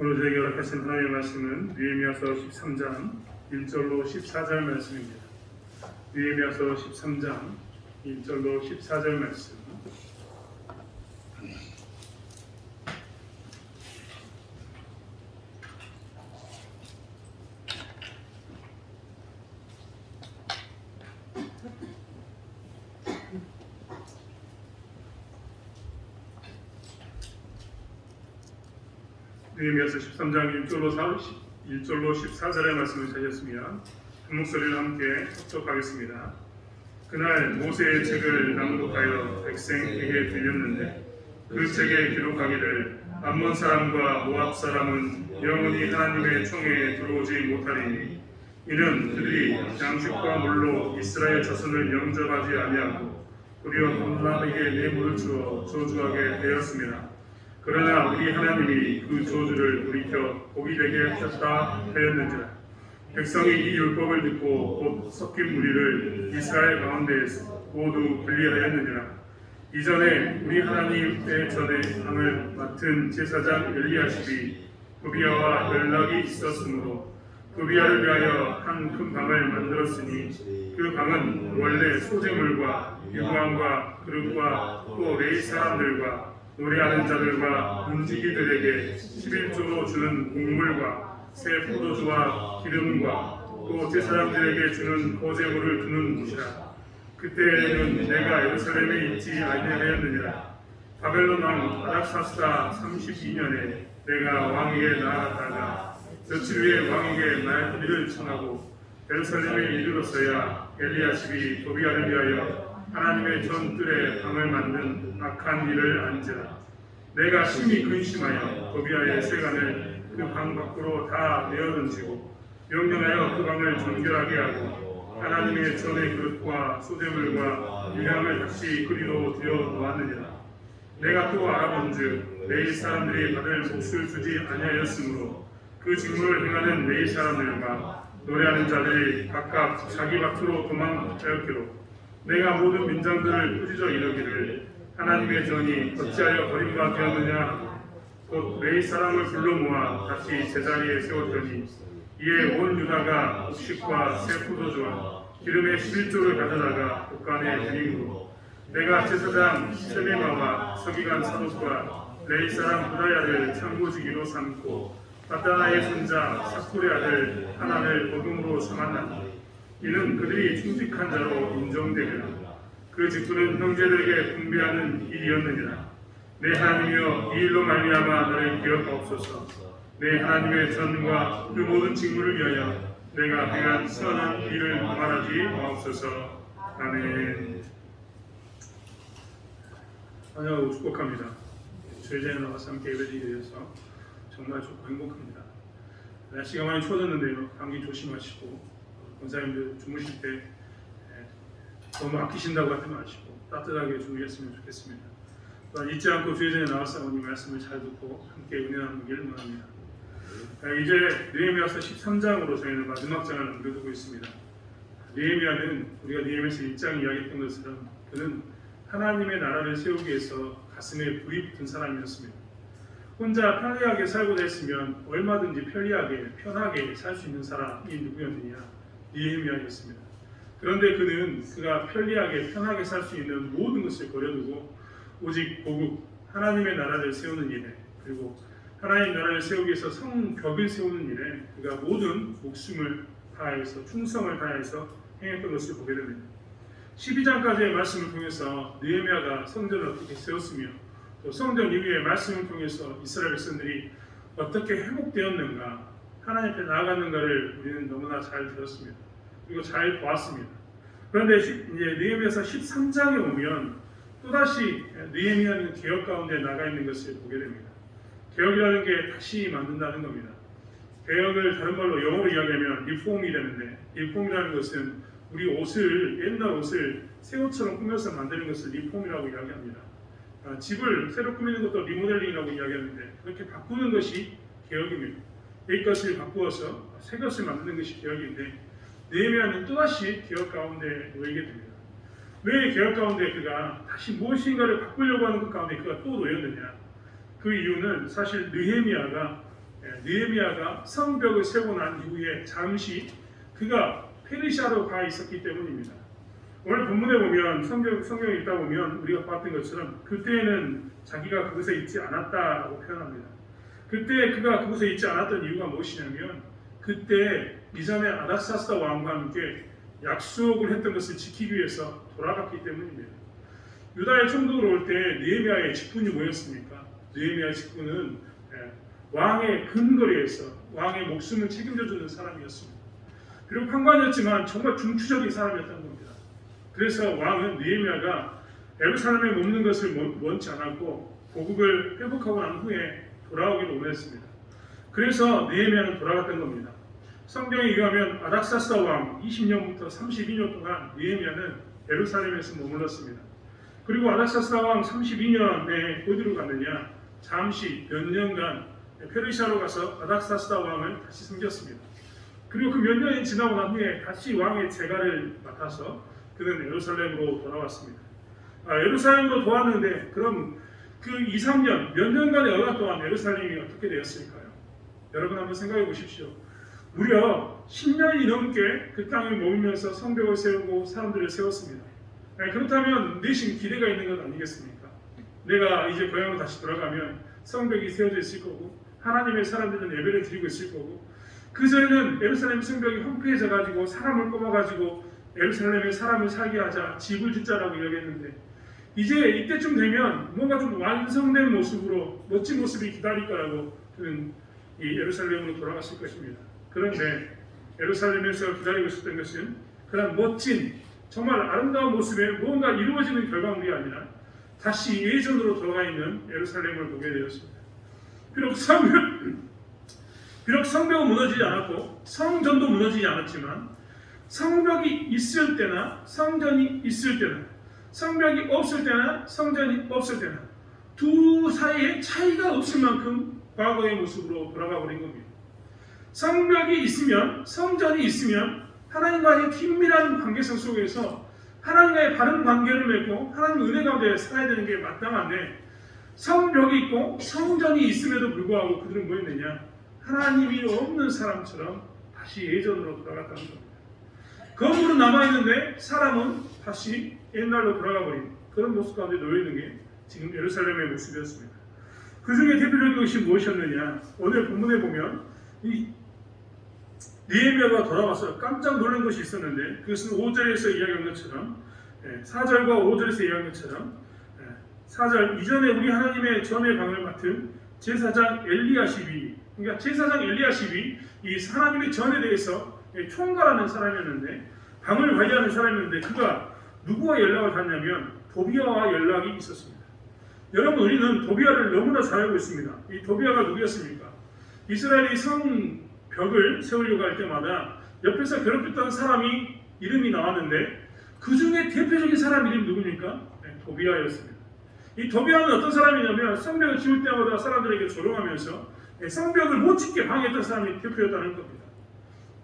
오늘 저에게 허락하신 하나님의 말씀은 느헤미야서 13장 1절로 14절 말씀입니다. 느헤미야서 13장 1절로 14절 말씀. 느헤미야서 13장 1절로 14절의 말씀을 찾았으면 한 목소리로 함께 합독하겠습니다. 그날 모세의 책을 낭독하여 백성에게 들렸는데 그 책에 기록하기를 암몬 사람과 모압 사람은 영원히 하나님의 총회에 들어오지 못하리니 이는 그들이 양식과 물로 이스라엘 자손을 영접하지 아니하고 도리어 본람에게 뇌물을 주어 저주하게 되었습니다. 그러나 우리 하나님이 그 저주를 돌이켜 복이 되게 하셨다 하였는지라. 백성이 이 율법을 듣고 곧 섞인 무리를 이스라엘 가운데에서 모두 분리하였느니라. 이전에 우리 하나님의 전에 방을 맡은 제사장 엘리야십이 도비야와 연락이 있었으므로 도비야를 위하여 한 큰 방을 만들었으니 그 방은 원래 소재물과 유광과 그릇과 또 레위 사람들과 노래하는 자들과 문지기들에게 11조로 주는 곡물과 새 포도주와 기름과 또 제사장들에게 주는 거제물을 두는 곳이라. 그때에는 내가 예루살렘에 있지 아니하였느니라. 바벨론 왕 아닥사스다 32년에 내가 왕에게 나아갔다가 며칠 후에 왕에게 말들을 청하고 예루살렘에 이르렀어야 엘리야십이 도비야를 위하여 하나님의 전뜰에 방을 만든 악한 일을 안지라. 내가 심히 근심하여 도비야의 세간을 그 방 밖으로 다 내어던지고 명령하여 그 방을 정결하게 하고 하나님의 전의 그릇과 소재물과 유향을 다시 그리로 들여 놓았느니라. 내가 또 알아본즉 레위 사람들이 받을 몫을 주지 아니하였으므로 그 직무를 행하는 레위 사람들과 노래하는 자들이 각각 자기 밭으로 도망하였기로 내가 모든 민장들을 꾸짖어 이르기를 하나님의 전이 어찌하여 버림받 되었느냐. 곧 레위 사람을 불러 모아 다시 제자리에 세웠더니 이에 온 유다가 곡식과 새 포도주와 기름의 11조를 가져다가 곳간에 드림으로 내가 제사장 셀레마와 서기관 사독과 레위 사람 부다야를 참고지기로 삼고 바다나의 손자 사콜의 아들 하나를 거금으로 삼았나니 이는 그들이 충직한 자로 인정되리라. 그 직분은 형제들에게 분배하는 일이었느니라. 내 하나님이여 이 일로 말미암아 나를 기억하옵소서. 내 하나님의 전과 그 모든 직무를 위하여 내가 행한 선한 일을 말하지 마옵소서. 아멘. 환영하고 축복합니다. 저희 자리에 나와서 함께 예배드리게 되어서 정말 좋고 행복합니다. 날씨가 많이 추워졌는데요. 감기 조심하시고 권사님들 주무실 때 너무 아끼신다고 하지 마시고 따뜻하게 주무셨으면 좋겠습니다. 또한 잊지 않고 주의 전에 나와서 오늘 말씀을 잘 듣고 함께 은혜 나누기를 원합니다. 이제 느헤미야서 13장으로 저희는 마지막 장을 남겨두고 있습니다. 느헤미야는 우리가 느헤미야서 1장 이야기했던 것처럼 그는 하나님의 나라를 세우기 위해서 가슴에 불이 붙은 사람이었습니다. 혼자 편리하게 살고자 했으면 얼마든지 편하게 살 수 있는 사람이 누구였느냐? 느헤미야였습니다. 그런데 그는 그가 편하게 살 수 있는 모든 것을 버려두고 오직 고국 하나님의 나라를 세우는 일에, 그리고 하나님의 나라를 세우기 위해서 성벽을 세우는 일에 그가 모든 목숨을 다해서 충성을 다해서 행했던 것을 보게 됩니다. 12장까지의 말씀을 통해서 느헤미야가 성전을 어떻게 세웠으며 또 성전 이후의 말씀을 통해서 이스라엘 백성들이 어떻게 회복되었는가, 하나님 앞에 나아갔는가를 우리는 너무나 잘 들었습니다. 그리고 잘 보았습니다. 그런데 이제 느헤미야서 13장에 오면 또다시 느헤미야는 개혁 가운데 나가 있는 것을 보게 됩니다. 개혁이라는 게 다시 만든다는 겁니다. 개혁을 다른 말로 영어로 이야기하면 리폼이라는데, 리폼이라는 것은 우리 옛날 옷을 새 옷처럼 꾸며서 만드는 것을 리폼이라고 이야기합니다. 집을 새로 꾸미는 것도 리모델링이라고 이야기하는데 그렇게 바꾸는 것이 개혁입니다. 옛 것을 바꾸어서 새 것을 만드는 것이 개혁인데 느헤미야는 또다시 개혁 가운데 놓이게 됩니다. 왜 개혁 가운데 그가 다시 무엇인가를 바꾸려고 하는 것 가운데 그가 또 놓였느냐? 그 이유는 사실 느헤미야가 느헤미야가 성벽을 세우고 난 이후에 잠시 그가 페르시아로 가 있었기 때문입니다. 오늘 본문에 보면 성경에 있다 보면 우리가 봤던 것처럼 그때는 자기가 그곳에 있지 않았다라고 표현합니다. 그때 그가 그곳에 있지 않았던 이유가 무엇이냐면 그때 이전에 아닥사스다 왕과 함께 약속을 했던 것을 지키기 위해서 돌아갔기 때문입니다. 유다의 총독으로 올 때 느헤미야의 직분이 뭐였습니까? 느헤미야의 직분은 왕의 근거리에서 왕의 목숨을 책임져주는 사람이었습니다. 비록 판관이었지만 정말 중추적인 사람이었던 겁니다. 그래서 왕은 느헤미야가 예루살렘에 머무는 것을 원치 않았고 고국을 회복하고 난 후에 돌아오기를 원했습니다. 그래서 느헤미야는 돌아갔던 겁니다. 성경에 의하면 아닥사스다 왕 20년부터 32년 동안 느헤미야는 예루살렘에서 머물렀습니다. 그리고 아닥사스다 왕 32년에 어디로 갔느냐? 잠시 몇 년간 페르시아로 가서 아닥사스다 왕을 다시 섬겼습니다. 그리고 그 몇 년이 지나고 난 후에 다시 왕의 재가를 맡아서 그는 예루살렘으로 돌아왔습니다. 예루살렘으로 돌아왔는데 그럼 그 2, 3년, 몇 년간의 여가 동안 예루살렘이 어떻게 되었을까요? 여러분 한번 생각해 보십시오. 무려 10년이 넘게 그 땅을 머물면서 성벽을 세우고 사람들을 세웠습니다. 그렇다면 내심 기대가 있는 것 아니겠습니까? 내가 이제 고향으로 다시 돌아가면 성벽이 세워져 있을 거고 하나님의 사람들은 예배를 드리고 있을 거고 그전에는 예루살렘 성벽이 황폐해져 가지고 사람을 뽑아가지고 예루살렘에 사람을 살게 하자 집을 짓자라고 이야기했는데 이제 이때쯤 되면 뭔가 좀 완성된 모습으로 멋진 모습이 기다릴 거라고 그는 이 예루살렘으로 돌아갔을 것입니다. 그런데 예루살렘에서 기다리고 있었던 것은 그런 멋진 정말 아름다운 모습에 무언가 이루어지는 결과물이 아니라 다시 예전으로 돌아가 있는 예루살렘을 보게 되었습니다. 비록 성벽은 무너지지 않았고 성전도 무너지지 않았지만 성벽이 있을 때나 성전이 있을 때나 성벽이 없을 때나 성전이 없을 때나 두 사이에 차이가 없을 만큼 과거의 모습으로 돌아가 버린 겁니다. 성벽이 있으면 성전이 있으면 하나님과의 긴밀한 관계성 속에서 하나님과의 바른 관계를 맺고 하나님 은혜 가운데 살아야 되는 게 마땅한데 성벽이 있고 성전이 있음에도 불구하고 그들은 뭐였느냐? 하나님이 없는 사람처럼 다시 예전으로 돌아갔다는 겁니다. 건물은 남아있는데 사람은 다시 옛날로 돌아가 버린 그런 모습 가운데 놓여있는 게 지금 예루살렘의 모습이었습니다. 그 중에 대표적인 것이 무엇이었느냐? 오늘 본문에 보면 이 느헤미야가 돌아와서 깜짝 놀란 것이 있었는데 그것은 5절에서 이야기한 것처럼 4절과 5절에서 이야기한 것처럼 4절 이전에 우리 하나님의 전의 방을 맡은 제사장 엘리야십이 그러니까 제사장 엘리야십이 이 하나님의 전에 대해서 총괄하는 사람이었는데 방을 관리하는 사람이었는데 그가 누구와 연락을 닿냐면 도비아와 연락이 있었습니다. 여러분 우리는 도비아를 너무나 잘 알고 있습니다. 이 도비아가 누구였습니까? 이스라엘이 성벽을 세우려고 할 때마다 옆에서 괴롭혔던 사람이 이름이 나왔는데 그 중에 대표적인 사람 이름이 누굽니까? 도비아였습니다. 이 도비아는 어떤 사람이냐면 성벽을 지을 때마다 사람들에게 조롱하면서 성벽을 못 짓게 방해했던 사람이 대표였다는 겁니다.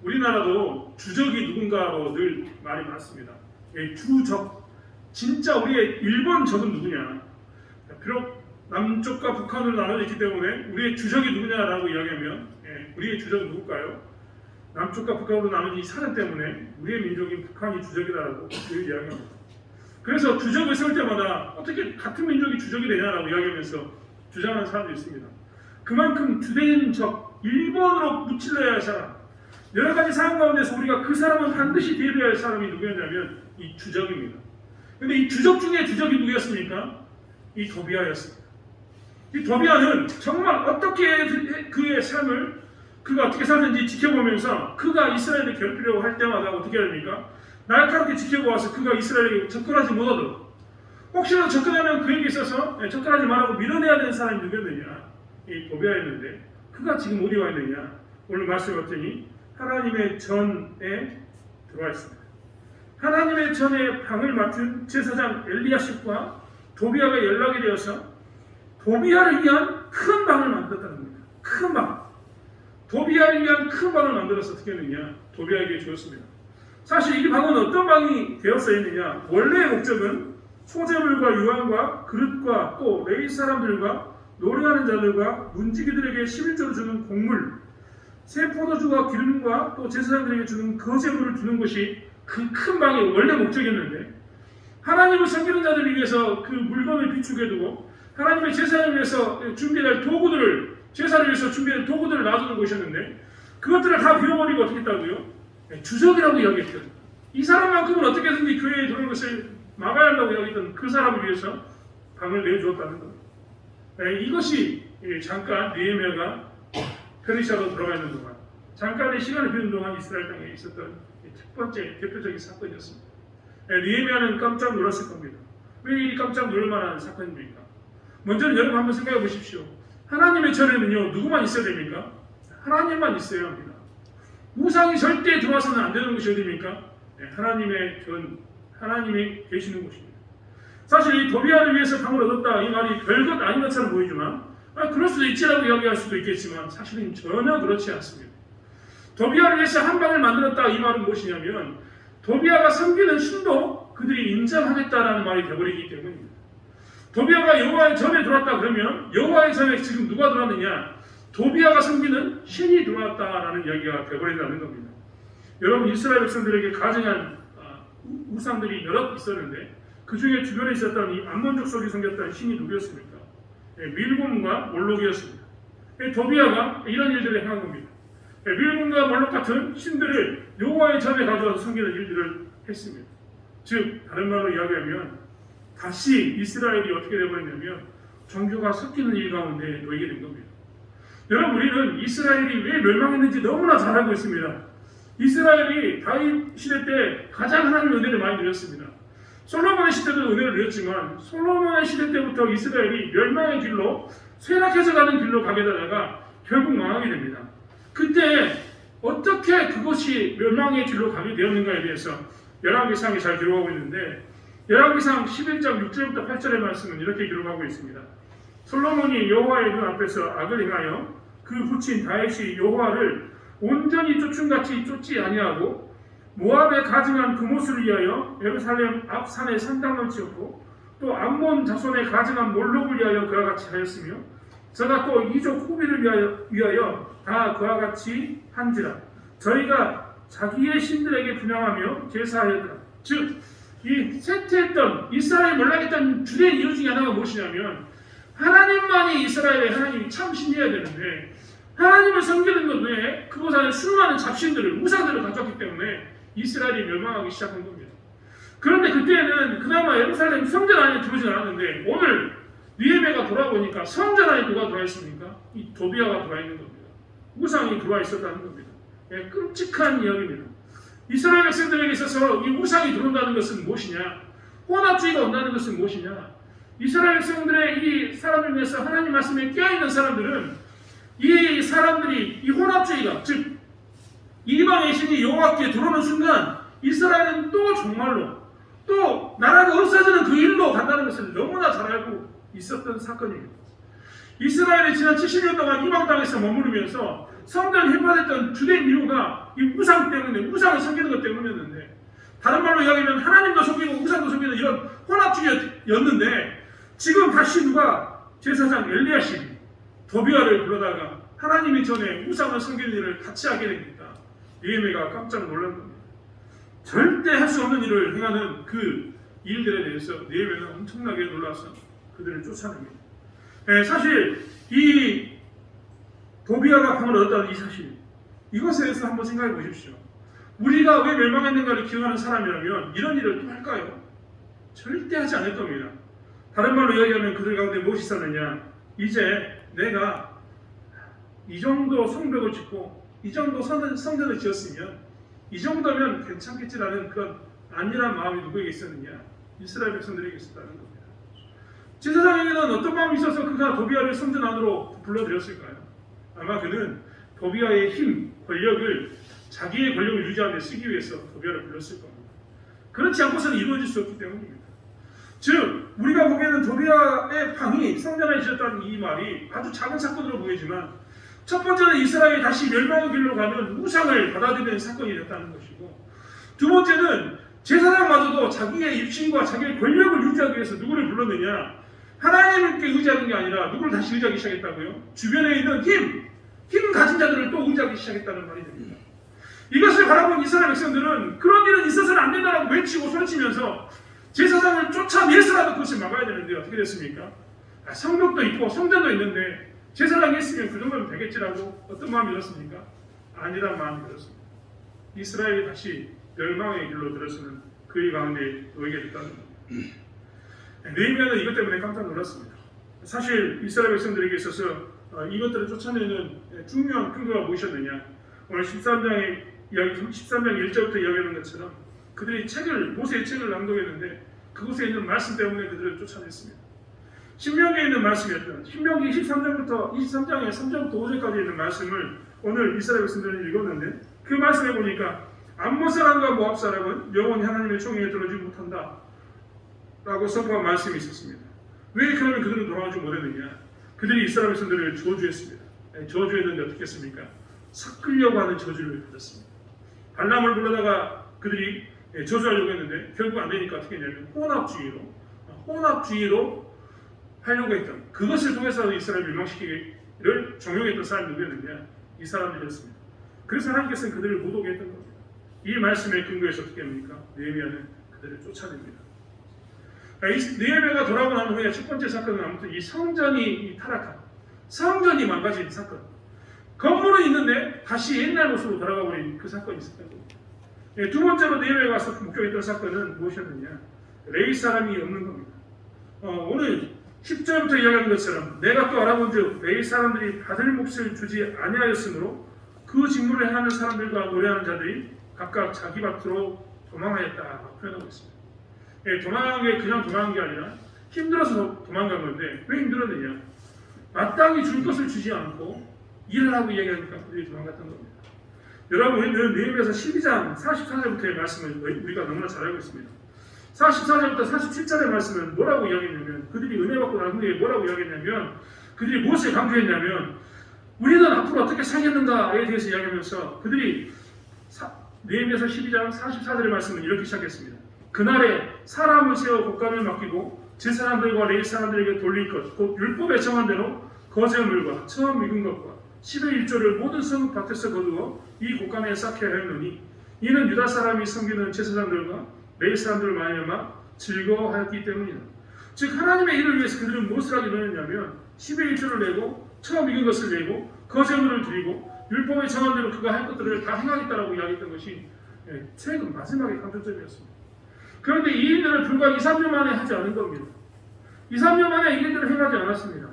우리나라도 주적이 누군가로 늘 말이 많습니다. 주적, 진짜 우리의 1번 적은 누구냐? 비록 남쪽과 북한으로 나눠져 있기 때문에 우리의 주적이 누구냐라고 이야기하면 우리의 주적은 누굴까요? 남쪽과 북한으로 나눠진 이 사전 때문에 우리의 민족인 북한이 주적이다라고 이야기합니다. 그래서 주적을 세울 때마다 어떻게 같은 민족이 주적이 되냐라고 이야기하면서 주장하는 사람들이 있습니다. 그만큼 주된 적, 1번으로 묻힐러야 할 사람, 여러 가지 상황 가운데서 우리가 그 사람은 반드시 대비해야 할 사람이 누구였냐면 이 주적입니다. 그런데 이 주적 중에 주적이 누구였습니까? 이 도비아였습니다. 이 도비아는 정말 어떻게 그의 삶을 그가 어떻게 사는지 지켜보면서 그가 이스라엘을 괴롭히려고 할 때마다 어떻게 합니까? 날카롭게 지켜보아서 그가 이스라엘에게 접근하지 못하도록 혹시라도 접근하면 그에게 있어서 접근하지 말라고 밀어내야 되는 사람이 누구였느냐? 이 도비아였는데 그가 지금 어디 와 있느냐? 오늘 말씀을 봤더니 하나님의 전에 들어와 있습니다. 하나님의 전에 방을 맡은 제사장 엘리야십과 도비아가 연락이 되어서 도비아를 위한 큰 방을 만들었다는 겁니다. 큰 방. 도비아를 위한 큰 방을 만들어서 어떻게 했느냐? 도비아에게 주었습니다. 사실 이 방은 어떤 방이 되었어야 했느냐? 원래의 목적은 소재물과 유황과 그릇과 또 레위 사람들과 노래하는 자들과 문지기들에게 11조를 주는 곡물, 새 포도주와 기름과 또 제사장들에게 주는 거제물을 주는 것이 그 큰 방의 원래 목적이었는데, 하나님을 섬기는 자들을 위해서 그 물건을 비추게 두고 하나님의 제사를 위해서 준비할 도구들을, 제사를 위해서 준비할 도구들을 놔두는 것이었는데, 그것들을 다 비워버리고 어떻게 했다고요? 주적이라고 이야기했죠. 이 사람만큼은 어떻게든지 교회에 들어오는 것을 막아야 한다고 이야기했던 그 사람을 위해서 방을 내주었다는 겁니다. 이것이 잠깐 느헤미야가 페르시아로 들어가 있는 동안, 잠깐의 시간을 비운 동안 이스라엘 땅에 있었던 첫 번째 대표적인 사건이었습니다. 느헤미야는 깜짝 놀랐을 겁니다. 왜 이 깜짝 놀랄 만한 사건입니까? 먼저는 여러분 한번 생각해 보십시오. 하나님의 전에는요, 누구만 있어야 됩니까? 하나님만 있어야 합니다. 우상이 절대 들어와서는 안 되는 곳이 어디입니까? 하나님의 전, 하나님이 계시는 곳입니다. 사실 이 도비아를 위해서 방을 얻었다, 이 말이 별것 아닌 것처럼 보이지만, 그럴 수도 있지라고 이야기할 수도 있겠지만 사실은 전혀 그렇지 않습니다. 도비아를 위해서 한 방을 만들었다, 이 말은 무엇이냐면 도비아가 섬기는 신도 그들이 인정하겠다라는 말이 되어버리기 때문입니다. 도비아가 여호와의 전에 들어왔다 그러면 여호와의 전에 지금 누가 들어왔느냐? 도비아가 섬기는 신이 들어왔다라는 이야기가 되어버린다는 겁니다. 여러분, 이스라엘 백성들에게 가증한 우상들이 여러 있었는데 그 중에 주변에 있었던 이 암몬 족속이 섬겼던 신이 누구였습니까? 밀곰과 몰록이었습니다. 도비아가 이런 일들을 행한 겁니다. 밀곰과 몰록 같은 신들을 여호와의 전에 가져와서 섬기는 일들을 했습니다. 즉 다른 말로 이야기하면 다시 이스라엘이 어떻게 되어버렸냐면 종교가 섞이는 일 가운데 놓이게 된 겁니다. 여러분, 우리는 이스라엘이 왜 멸망했는지 너무나 잘 알고 있습니다. 이스라엘이 다윗 시대 때 가장 하나님의 은혜를 많이 누렸습니다. 솔로몬의 시대도 은혜를 누렸지만 솔로몬의 시대 때부터 이스라엘이 멸망의 길로, 쇠락해서 가는 길로 가게 되다가 결국 망하게 됩니다. 그때 어떻게 그것이 멸망의 길로 가게 되었는가에 대해서 열왕기상이 잘 기록하고 있는데, 열왕기상 11장 6절부터 8절의 말씀은 이렇게 기록하고 있습니다. 솔로몬이 여호와의 눈 앞에서 악을 행하여 그 부친 다윗이 여호와를 온전히 쫓음같이 쫓지 아니하고 모압에 가증한 금오스를 위하여 예루살렘 앞 산에 산당을 지었고 또 암몬 자손에 가증한 몰록을 위하여 그와 같이 하였으며 저가 또 이족 후비를 위하여 다 그와 같이 한지라. 저희가 자기의 신들에게 분양하며 제사하였더라. 즉, 이 쇠퇴했던 이스라엘이 몰락했던 주된 이유 중에 하나가 무엇이냐면 하나님만이 이스라엘의 하나님이 참 신이어야 되는데 하나님을 섬기는 것 외에 그곳 안에 수많은 잡신들을, 우상들을 가졌기 때문에 이스라엘이 멸망하기 시작한 겁니다. 그런데 그때는 그나마 예루살렘 성전 안에 들어오진 않았는데 오늘 느헤미야가 돌아보니까 성전 안에 누가 들어와 있습니까? 이 도비아가 들어와 있는 겁니다. 우상이 들어와 있었다는 겁니다. 끔찍한 이야기입니다. 이스라엘 백성들에게 있어서 이 우상이 들어온다는 것은 무엇이냐? 혼합주의가 온다는 것은 무엇이냐? 이스라엘 백성들의 이 사람을 위해서 하나님 말씀에 깨어있는 사람들은 이 사람들이 이 혼합주의가, 즉 이방의 신이 여호와께 들어오는 순간 이스라엘은 또 정말로 또 나라가 없어지는 그 일로 간다는 것을 너무나 잘 알고 있었던 사건입니다. 이스라엘이 지난 70년 동안 이방 땅에서 머무르면서 성전이 해파됐던 주된 이유가 이 우상 때문에, 우상을 섬기는 것 때문이었는데, 다른 말로 이야기하면 하나님도 섬기고 우상도 섬기는 이런 혼합주의였는데, 지금 다시 누가 제사장 엘리야십이 도비아를 불러다가 하나님이 전에 우상을 섬기는 일을 같이 하게 되니까 느헤미야가 깜짝 놀란 겁니다. 절대 할 수 없는 일을 행하는 그 일들에 대해서 느헤미야는 엄청나게 놀라서 그들을 쫓아냅니다. 사실 이 도비아가 방을 얻었다는 이 사실, 이것에 대해서 한번 생각해 보십시오. 우리가 왜 멸망했는가를 기억하는 사람이라면 이런 일을 또 할까요? 절대 하지 않을 겁니다. 다른 말로 이야기하면 그들 가운데 무엇이 있었느냐? 이제 내가 이 정도 성벽을 짓고 이 정도 성전을 지었으면 이 정도면 괜찮겠지라는 그런 안일한 마음이 누구에게 있었느냐? 이스라엘 백성들에게 있었다는 겁니다. 제사장에게는 어떤 마음이 있어서 그가 도비아를 성전 안으로 불러들였을까요? 아마 그는 도비아의 힘, 권력을 자기의 권력을 유지하는 데 쓰기 위해서 도비아를 불렀을 겁니다. 그렇지 않고서는 이루어질 수 없기 때문입니다. 즉, 우리가 보기에는 도비아의 방이 성전에 지었다는 이 말이 아주 작은 사건으로 보이지만 첫 번째는 이스라엘이 다시 멸망의 길로 가는 우상을 받아들이는 사건이 됐다는 것이고, 두 번째는 제사장마저도 자기의 입신과 자기의 권력을 유지하기 위해서 누구를 불렀느냐? 하나님께 의지하는 게 아니라 누구를 다시 의지하기 시작했다고요? 주변에 있는 힘 가진 자들을 또 의지하기 시작했다는 말이 됩니다. 이것을 바라본 이스라엘 백성들은 그런 일은 있어서는 안 된다라고 외치고 소리치면서 제사장을 쫓아내서라도 그것을 막아야 되는데 어떻게 됐습니까? 성벽도 있고 성전도 있는데 제사장이 있으면 그 정도면 되겠지라고 어떤 마음이 들었습니까? 아니란 마음이 들었습니다. 이스라엘이 다시 멸망의 길로 들어서는 그의 가운데 놓이게 됐다는 겁니다. 느헤미야는 이것 때문에 깜짝 놀랐습니다. 사실 이스라엘 백성들에게 있어서 이것들을 쫓아내는 중요한 근거가 무엇이었느냐? 오늘 13장 1절부터 이야기하는 것처럼 그들이 모세의 책을 낭독했는데 그곳에 있는 말씀 때문에 그들을 쫓아냈습니다. 신명기에 있는 말씀이었던 신명기 23장부터 23장의 3절부터 5절까지 있는 말씀을 오늘 이스라엘 백성들이 읽었는데 그 말씀에 보니까 암몬 사람과 모압 사람은 영원히 하나님의 총애에 들어주지 못한다 라고 선포한 말씀이 있었습니다. 왜 그러면 그들은 돌아오지 못했느냐? 그들이 이스라엘 백성들을 저주했습니다. 저주했는데 어떻게 했습니까? 섞으려고 하는 저주를 받았습니다. 발람을 불러다가 그들이 저주하려고 했는데 결국 안 되니까 어떻게 했냐면 혼합주의로 하려고 했던 그것을 통해서 이스라엘 멸망시키기를 종용했던 사람이 누구였느냐? 이 사람들이었습니다. 그래서 하나님께서는 그들을 못 오게 했던 겁니다. 이 말씀의 근거에서 어떻게 합니까? 느헤미야는 그들을 쫓아냅니다. 느헤미야가 돌아오고 난 후에 첫 번째 사건은 아무튼 이 성전이 타락한 성전이 망가진 사건. 건물은 있는데 다시 옛날 모습으로 돌아가 버린 그 사건이 있었던 겁니다. 두 번째로 느헤미야가 와서 목격했던 사건은 무엇이었느냐? 레위 사람이 없는 겁니다. 오늘 10절부터 이야기하는 것처럼 내가 또 알아본즉 레위 사람들이 받을 몫을 주지 아니하였으므로 그 직무를 행하는 사람들과 노래하는 자들이 각각 자기 밭으로 도망하였다고 표현하고 있습니다. 도망한 게 그냥 도망한 게 아니라 힘들어서 도망간 건데 왜 힘들었느냐? 마땅히 줄 것을 주지 않고 일을 하고 이야기하니까 그들이 도망갔던 겁니다. 여러분 우리는 느헤미야서 12장 44절부터의 말씀을 우리가 너무나 잘 알고 있습니다. 44절부터 47절의 말씀은 뭐라고 이야기했냐면 그들이 은혜 받고 난 후에 뭐라고 이야기했냐면 그들이 무엇을 강조했냐면 우리는 앞으로 어떻게 살겠는가에 대해서 이야기하면서 그들이 느헤미야서 12장 44절의 말씀은 이렇게 시작했습니다. 그날에 사람을 세워 곡간을 맡기고 제 사람들과 레위 사람들에게 돌릴 것 곧 율법에 정한 대로 거제 물과 처음 익은 것과 10의 1조를 모든 성밭에서 거두어 이 곡간에 쌓게 하였노니 이는 유다 사람이 섬기는 제사장들과 레위 사람들을 말미암아 즐거워하였기 때문이다. 즉 하나님의 일을 위해서 그들은 무엇을 하게 되었냐면 10의 1조를 내고 처음 익은 것을 내고 거제물을 드리고 율법에 정한 대로 그가 할 것들을 다 행하겠다라고 이야기했던 것이 최근 마지막의 강조점이었습니다. 그런데 이 일들을 불과 2, 3년 만에 하지 않은 겁니다. 2, 3년 만에 이 일들을 행하지 않았습니다.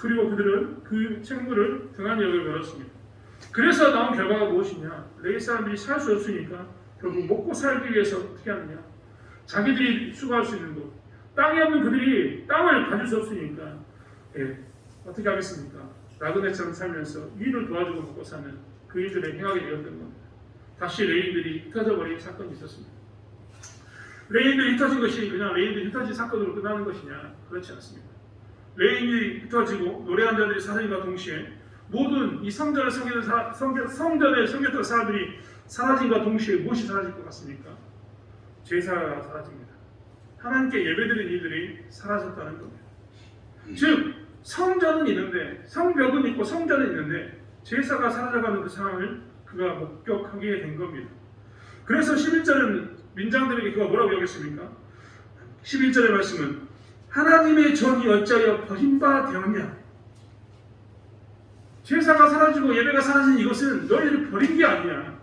그리고 그들은 그 책무를 등한 역을 걸었습니다. 그래서 나온 결과가 무엇이냐? 레위 사람들이 살 수 없으니까 결국 먹고 살기 위해서 어떻게 하느냐? 자기들이 수고할 수 있는 곳, 땅이 없는 그들이 땅을 가질 수 없으니까 어떻게 하겠습니까? 나그네처럼 살면서 일을 도와주고 먹고 사는 그 일들을 행하게 되었던 겁니다. 다시 레위인들이 흩어져버린 사건이 있었습니다. 레위인들이 흩어진 것이 그냥 레위인들이 흩어진 사건으로 끝나는 것이냐? 그렇지 않습니다. 레위인들이 흩어지고 노래한 자들이 사라짐과 동시에 모든 이 성전을 섬겼던 사람들이 사라짐과 동시에 무엇이 사라질 것 같습니까? 제사가 사라집니다. 하나님께 예배드리는 이들이 사라졌다는 겁니다. 즉 성전은 있는데 성벽은 있고 성전은 있는데 제사가 사라져가는 그 상황을 그가 목격하게 된 겁니다. 그래서 11절은 민장들에게 그가 뭐라고 이야기했습니까? 11절의 말씀은 하나님의 전이 어찌하여 버림바 되었냐? 제사가 사라지고 예배가 사라진 이것은 너희를 버린 게 아니야.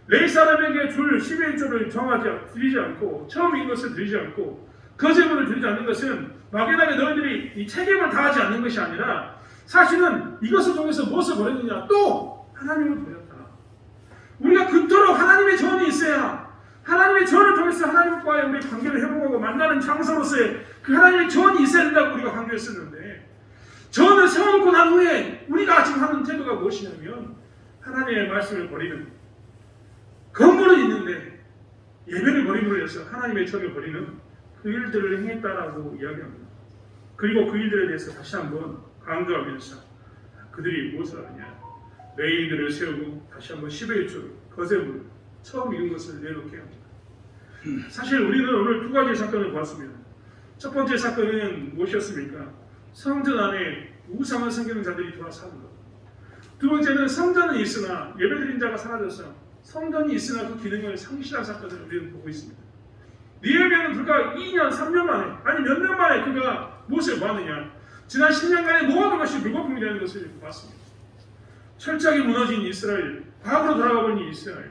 레위 사람에게 줄 10의 1조를 드리지 않고 처음 익은 것을 드리지 않고 거제물을 드리지 않는 것은 막연하게 너희들이 이 책임을 다하지 않는 것이 아니라 사실은 이것을 통해서 무엇을 버렸느냐? 또 하나님을 버렸다. 우리가 그토록 하나님의 전이 있어야 하나님의 전을 통해서 하나님과의 우리 관계를 회복하고 만나는 장소로서의 그 하나님의 전이 있어야 된다고 우리가 강조했었는데 전을 세워놓고 난 후에 우리가 지금 하는 태도가 무엇이냐면 하나님의 말씀을 버리는 건물은 있는데 예배를 버림으로 해서 하나님의 전을 버리는 그 일들을 행했다라고 이야기합니다. 그리고 그 일들에 대해서 다시 한번 강조하면서 그들이 무엇을 하느냐? 레위인들을 세우고 다시 한번 10의 1조를 거제물 처음 익은 것을 내놓게 합니다. 사실 우리는 오늘 두 가지 사건을 보았습니다. 첫 번째 사건은 무엇이었습니까? 성전 안에 우상을 섬기는 자들이 돌아서는 것. 두 번째는 성전은 있으나 예배드린 자가 사라져서 성전이 있으나 그 기능을 상실한 사건을 우리는 보고 있습니다. 느헤미야는 불과 2년, 3년 만에 아니 몇 년 만에 그가 무엇을 보았느냐? 지난 10년간의 모든 것이 물거품이 되는 것을 봤습니다. 철저하게 무너진 이스라엘, 과거로 돌아가버린 이스라엘.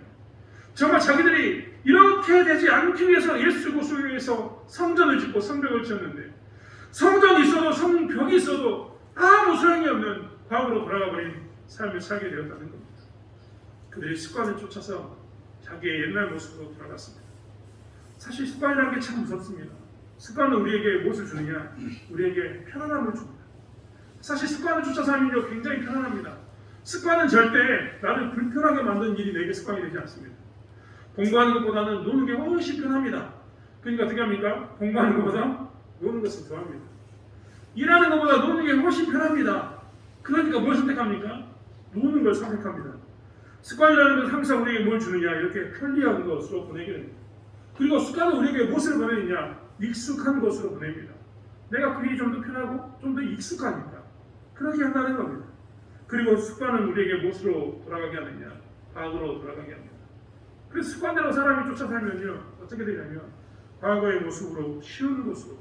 정말 자기들이 이렇게 되지 않기 위해서 예수 구속을 위해서 성전을 짓고 성벽을 지었는데 성전이 있어도 성벽이 있어도 아무 소용이 없는 과거로 돌아가버린 삶을 살게 되었다는 겁니다. 그들이 습관을 쫓아서 자기의 옛날 모습으로 돌아갔습니다. 사실 습관이라는 게 참 무섭습니다. 습관은 우리에게 무엇을 주느냐? 우리에게 편안함을 줍니다. 사실 습관을 쫓아서 하는 일이 굉장히 편안합니다. 습관은 절대 나를 불편하게 만드는 일이 내게 습관이 되지 않습니다. 공부하는 것보다는 노는 게 훨씬 편합니다. 그러니까 어떻게 합니까? 공부하는 것보다 노는 것을 좋아합니다. 일하는 것보다 노는 게 훨씬 편합니다. 그러니까 뭘 선택합니까? 노는 걸 선택합니다. 습관이라는 것은 항상 우리에게 뭘 주느냐? 이렇게 편리한 것으로 보내게 됩니다. 그리고 습관은 우리에게 무엇으로 보내느냐? 익숙한 것으로 보냅니다. 내가 그게 좀 더 편하고 좀 더 익숙하니까 그렇게 한다는 겁니다. 그리고 습관은 우리에게 무엇으로 돌아가게 하느냐? 과거로 돌아가게 합니다. 그래서 습관대로 사람이 쫓아 살면요 어떻게 되냐면 과거의 모습으로 쉬운 곳으로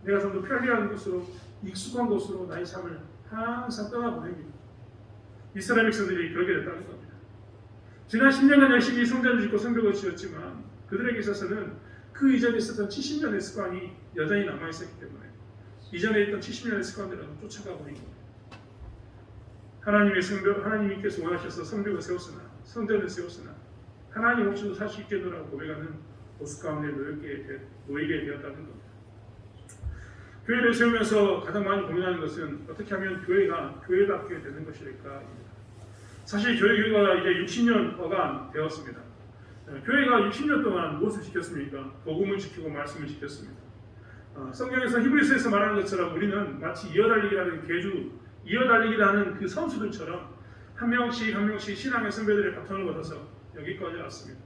내가 좀 더 편리한 곳으로 익숙한 곳으로 나의 삶을 항상 떠나보냅니다. 이스라엘 백성들이 그렇게 됐다는 겁니다. 지난 10년간 열심히 성전을 짓고 성벽을 지었지만 그들에게 있어서는 그 이전에 있었던 70년의 습관이 여전히 남아있었기 때문에 이전에 있던 70년의 습관들은 쫓아가 버린 겁니다. 하나님의 성벽, 하나님께서 원하셔서 성벽을 세웠으나 성전을 세웠으나 하나님 없이도 살 수 있겠노라고 고백하는 모습 가운데 놓이게 되었다는 겁니다. 교회를 세우면서 가장 많이 고민하는 것은 어떻게 하면 교회가 교회답게 되는 것일까입니다. 사실 저희 교회가 이제 60년가 되었습니다. 교회가 60년 동안 무엇을 지켰습니까? 복음을 지키고 말씀을 지켰습니다. 성경에서 히브리서에서 말하는 것처럼 우리는 마치 이어달리기라는 개주, 이어달리기라는 그 선수들처럼 한 명씩 한 명씩 신앙의 선배들의 바톤을 받아서 여기까지 왔습니다.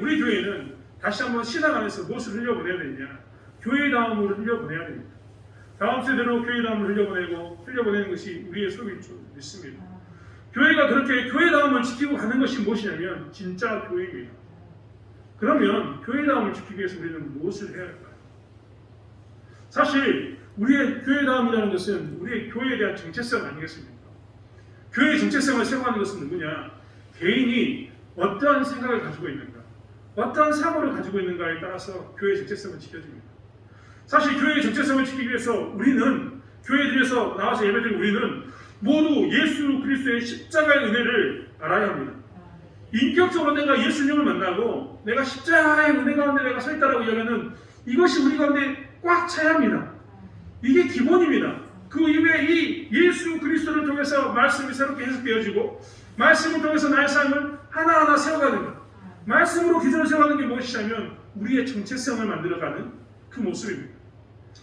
우리 교회는 다시 한번 신앙 안에서 무엇을 흘려보내야 되느냐? 교회다움을 흘려보내야 됩니다. 다음 세대로 교회다움을 흘려보내는 것이 우리의 소유일 줄 믿습니다. 교회가 그렇게 교회다움을 지키고 가는 것이 무엇이냐면 진짜 교회입니다. 그러면 교회다움을 지키기 위해서 우리는 무엇을 해야 할까요? 사실 우리의 교회다움이라는 것은 우리의 교회에 대한 정체성 아니겠습니까? 교회의 정체성을 세워가는 것은 누구냐? 개인이 어떠한 생각을 가지고 있는가, 어떠한 사고를 가지고 있는가에 따라서 교회의 정체성은 지켜집니다. 사실 교회의 정체성을 지키기 위해서 우리는 교회들에서 나와서 예배드리는 우리는 모두 예수 그리스도의 십자가의 은혜를 알아야 합니다. 인격적으로 내가 예수님을 만나고 내가 십자가의 은혜 가운데 내가 서 있다라고 이야기하는 이것이 우리 가운데 꽉 차야 합니다. 이게 기본입니다. 그 이후에 이 예수 그리스도를 통해서 말씀이 새롭게 해석되어지고 말씀을 통해서 나의 삶을 하나하나 세워가는 것. 말씀으로 기준을 세워가는 게 무엇이냐면 우리의 정체성을 만들어가는 그 모습입니다.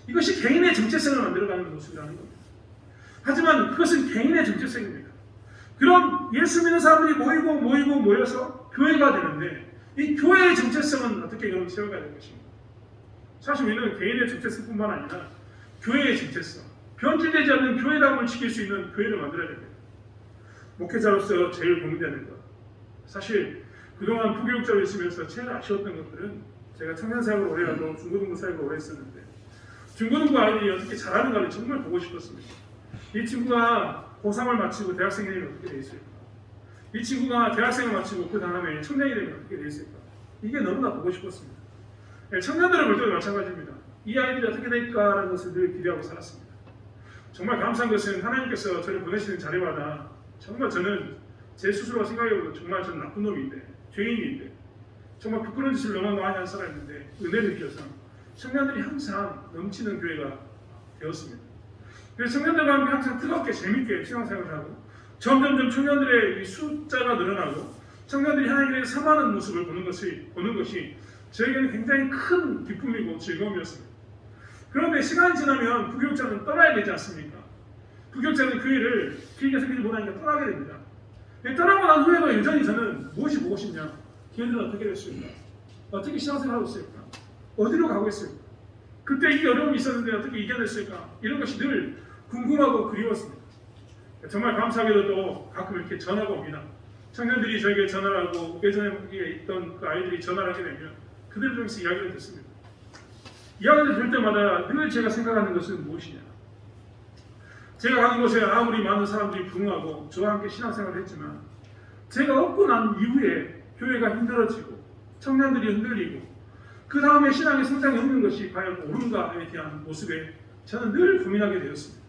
이것이 개인의 정체성을 만들어가는 모습이라는 겁니다. 하지만 그것은 개인의 정체성입니다. 그럼 예수 믿는 사람들이 모여서 교회가 되는데 이 교회의 정체성은 어떻게 그럼 세워가야 될 것입니까? 사실 우리는 개인의 정체성뿐만 아니라 교회의 정체성, 변질되지 않는 교회다움을 지킬 수 있는 교회를 만들어야 됩니다. 목회자로서 제일 고민되는 것, 사실 그동안 부교육자로 있으면서 제일 아쉬웠던 것들은 제가 청년사역을 오래 하고 중고등부 사역을 오래 했었는데 중고등부 아이들이 어떻게 잘하는가를 정말 보고 싶었습니다. 이 친구가 고3을 마치고 대학생이 되면 어떻게 되어 있을까? 이 친구가 대학생을 마치고 그 다음에 청년이 되면 어떻게 되어 있을까? 이게 너무나 보고 싶었습니다. 청년들을 볼 때도 마찬가지입니다. 이 아이들이 어떻게 될까라는 것을 늘 기대하고 살았습니다. 정말 감사한 것은 하나님께서 저를 보내시는 자리마다 정말 저는 제 스스로가 생각해보면 정말 저는 나쁜 놈인데, 죄인인데, 정말 부끄러운 짓을 너무 많이 한 사람인데 은혜를 느껴서 청년들이 항상 넘치는 교회가 되었습니다. 그래서 청년들과 함께 항상 뜨겁게 재밌게 신앙생활을 하고 점점점 청년들의 이 숫자가 늘어나고 청년들이 하나님께 사모하는 모습을 보는 것이 저에게는 굉장히 큰 기쁨이고 즐거움이었습니다. 그런데 시간이 지나면 부교육자는 떠나야 되지 않습니까? 부교육자는 교회를 길게 세기를 보내니까 떠나게 됩니다. 떠나고 난 후에도 여전히 저는 무엇이 보고 싶냐? 걔들은 어떻게 됐을까? 어떻게 신앙생활하고 있을까? 어디로 가고 있을까? 그때 이 어려움이 있었는데 어떻게 이겨냈을까? 이런 것이 늘 궁금하고 그리웠습니다. 정말 감사하게도 또 가끔 이렇게 전화가 옵니다. 청년들이 저에게 전화를 하고 예전에 있던 그 아이들이 전화를 하게 되면 그들 중에서 이야기를 듣습니다. 이야기를 들을 때마다 늘 제가 생각하는 것은 무엇이냐? 제가 가는 곳에 아무리 많은 사람들이 부흥하고 저와 함께 신앙생활을 했지만 제가 얻고 난 이후에 교회가 힘들어지고 청년들이 흔들리고 그 다음에 신앙의 성장이 없는 것이 과연 옳은가에 대한 모습에 저는 늘 고민하게 되었습니다.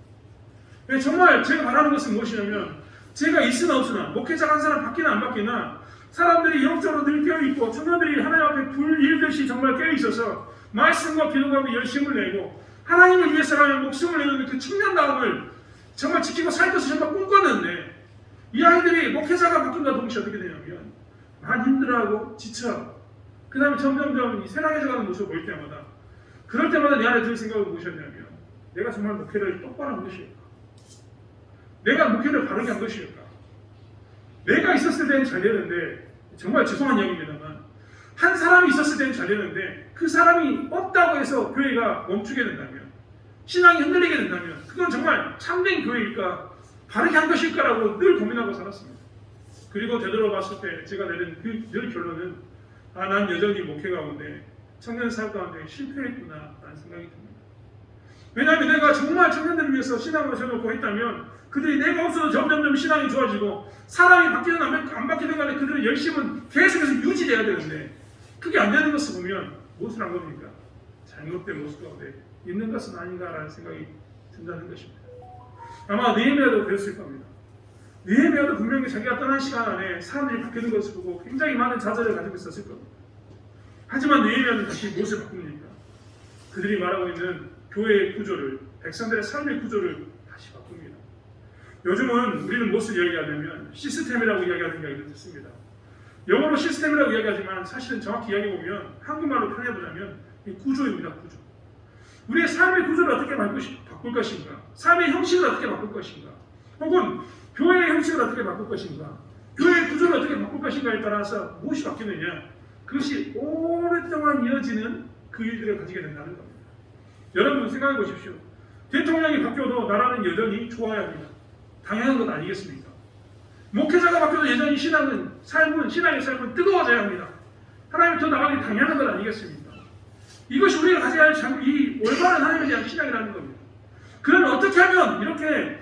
정말 제가 말하는 것은 무엇이냐면 제가 있으나 없으나 목회자가 한 사람 바뀌나 안 바뀌나 사람들이 영적으로 늘 깨어있고 청년들이 하나님 앞에 불일듯이 정말 깨어있어서 말씀과 기도하고 열심을 내고 하나님을 위해서라면 목숨을 내는 그 청년다움을 정말 지키고 살 것을 정말 꿈꿨는데 이 아이들이 목회자가 바뀐과 동시에 어떻게 되냐면 많이 힘들어하고 지쳐하고 그 다음에 점점점 이 쇠락해져가는 모습을 볼 때마다 그럴 때마다 내 안에 들 생각은 무엇이었냐면 내가 정말 목회를 똑바로 한 것일까? 내가 목회를 바르게 한 것일까? 내가 있었을 때는 잘 되는데 정말 죄송한 이야기입니다만 한 사람이 있었을 때는 잘 되는데 그 사람이 없다고 해서 교회가 멈추게 된다면 신앙이 흔들리게 된다면 그건 정말 참된 교회일까? 바르게 한 것일까라고 늘 고민하고 살았습니다. 그리고 되돌아봤을 때 제가 내린 늘 결론은 난 여전히 목회 가운데 청년 사역 가운데 실패했구나 라는 생각이 듭니다. 왜냐하면 내가 정말 청년들을 위해서 신앙을 세워놓고 했다면 그들이 내가 없어도 점점점 신앙이 좋아지고 사람이 바뀌든 안 바뀌든 간에 그들의 열심은 계속해서 유지돼야 되는데 그게 안 되는 것을 보면 무엇을 한 겁니까? 잘못된 모습 가운데 있는 것은 아닌가라는 생각이 든다는 것입니다. 아마 느헤미야도 그랬을 겁니다. 느헤미야도 분명히 자기가 떠난 시간 안에 사람들이 바뀌는 것을 보고 굉장히 많은 좌절을 가지고 있었을 겁니다. 하지만 느헤미야는 다시 무엇을 바꿉니까? 그들이 말하고 있는 교회의 구조를, 백성들의 삶의 구조를 다시 바꿉니다. 요즘은 우리는 무엇을 이야기하냐면 시스템이라고 이야기하는 이야기를 듣습니다. 영어로 시스템이라고 이야기하지만 사실은 정확히 이야기해보면 한국말로 표현해보자면 이 구조입니다. 구조. 우리의 삶의 구조를 어떻게 바꿀 것인가? 삶의 형식을 어떻게 바꿀 것인가? 혹은 교회의 형식을 어떻게 바꿀 것인가? 교회의 구조를 어떻게 바꿀 것인가에 따라서 무엇이 바뀌느냐? 그것이 오랫동안 이어지는 그 일들을 가지게 된다는 겁니다. 여러분 생각해 보십시오. 대통령이 바뀌어도 나라는 여전히 좋아야 합니다. 당연한 것 아니겠습니까? 목회자가 바뀌어도 여전히 신앙의 삶은 뜨거워져야 합니다. 하나님 더 나가기 당연한 것 아니겠습니까? 이것이 우리가 가져야 할 이 올바른 하나님에 대한 신앙이라는 겁니다. 그러면 어떻게 하면 이렇게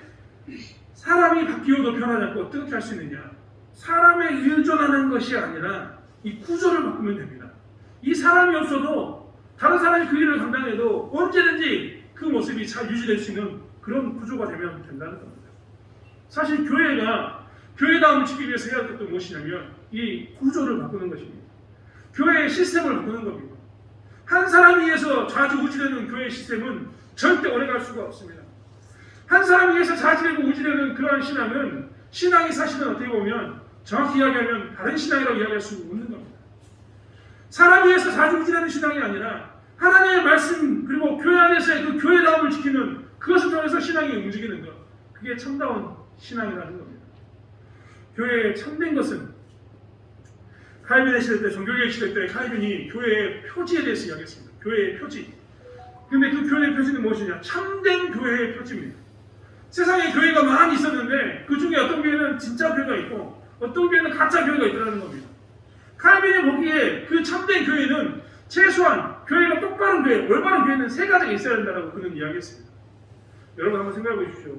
사람이 바뀌어도 변하지 않고 어떻게 할 수 있느냐? 사람에 의존하는 것이 아니라 이 구조를 바꾸면 됩니다. 이 사람이 없어도 다른 사람이 그 일을 감당해도 언제든지 그 모습이 잘 유지될 수 있는 그런 구조가 되면 된다는 겁니다. 사실 교회가 교회다움을 지키기 위해서 해야 할 것도 무엇이냐면 이 구조를 바꾸는 것입니다. 교회의 시스템을 바꾸는 겁니다. 한 사람에 의해서 좌지우지되는 교회의 시스템은 절대 오래갈 수가 없습니다. 한 사람에 의해서 좌지되고 우지되는 그러한 신앙은 신앙이 사실은 어떻게 보면 정확히 이야기하면 다른 신앙이라고 이야기할 수 없는 겁니다. 사람에 의해서 좌지우지되는 신앙이 아니라 하나님의 말씀 그리고 교회 안에서의 그 교회다움을 지키는 그것을 통해서 신앙이 움직이는 것, 그게 참다운 신앙이라는 겁니다. 교회에 참된 것은 칼빈의 시대 때, 종교개혁 시대 때 칼빈이 교회의 표지에 대해서 이야기했습니다. 교회의 표지. 근데 그 교회의 표지는 무엇이냐? 참된 교회의 표지입니다. 세상에 교회가 많이 있었는데 그 중에 어떤 교회는 진짜 교회가 있고 어떤 교회는 가짜 교회가 있다는 겁니다. 칼빈이 보기에 그 참된 교회는 최소한 교회가 똑바른 교회, 올바른 교회는 3가지가 있어야 된다고 그는 이야기했습니다. 여러분 한번 생각해 보십시오.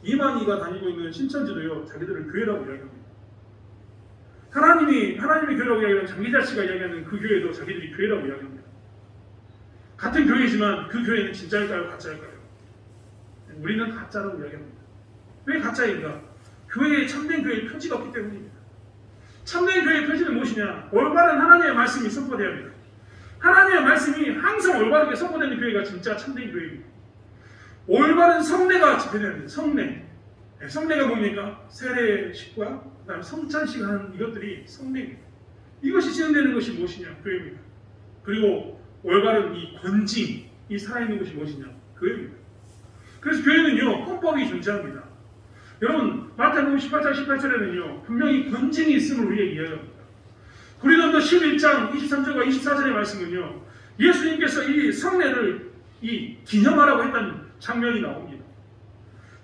이만희가 다니고 있는 신천지도요, 자기들을 교회라고 이야기합니다. 하나님의 교회라고 이야기하는 장기자 씨가 이야기하는 그 교회도 자기들이 교회라고 이야기합니다. 같은 교회지만 그 교회는 진짜일까요? 가짜일까요? 우리는 가짜라고 이야기합니다. 왜 가짜인가? 교회에 참된 교회의 표지가 없기 때문입니다. 참된 교회의 표지는 무엇이냐? 올바른 하나님의 말씀이 선포되어야 합니다. 하나님의 말씀이 항상 올바르게 선포되는 교회가 진짜 참된 교회입니다. 올바른 성례가 집행해야 합니다. 성례. 성례가 뭡니까? 세례식과 그다음에 성찬식 하는 이것들이 성례입니다. 이것이 진행되는 것이 무엇이냐? 교회입니다. 그리고 올바른 이 권징, 이 살아있는 것이 무엇이냐? 교회입니다. 그래서 교회는요, 헌법이 존재합니다. 여러분, 마태복음 18장 18절에는요, 분명히 권징이 있음을 우리에게 이야기합니다. 고린도서 11장 23절과 24절의 말씀은요, 예수님께서 이 성례를 이 기념하라고 했다는 장면이 나옵니다.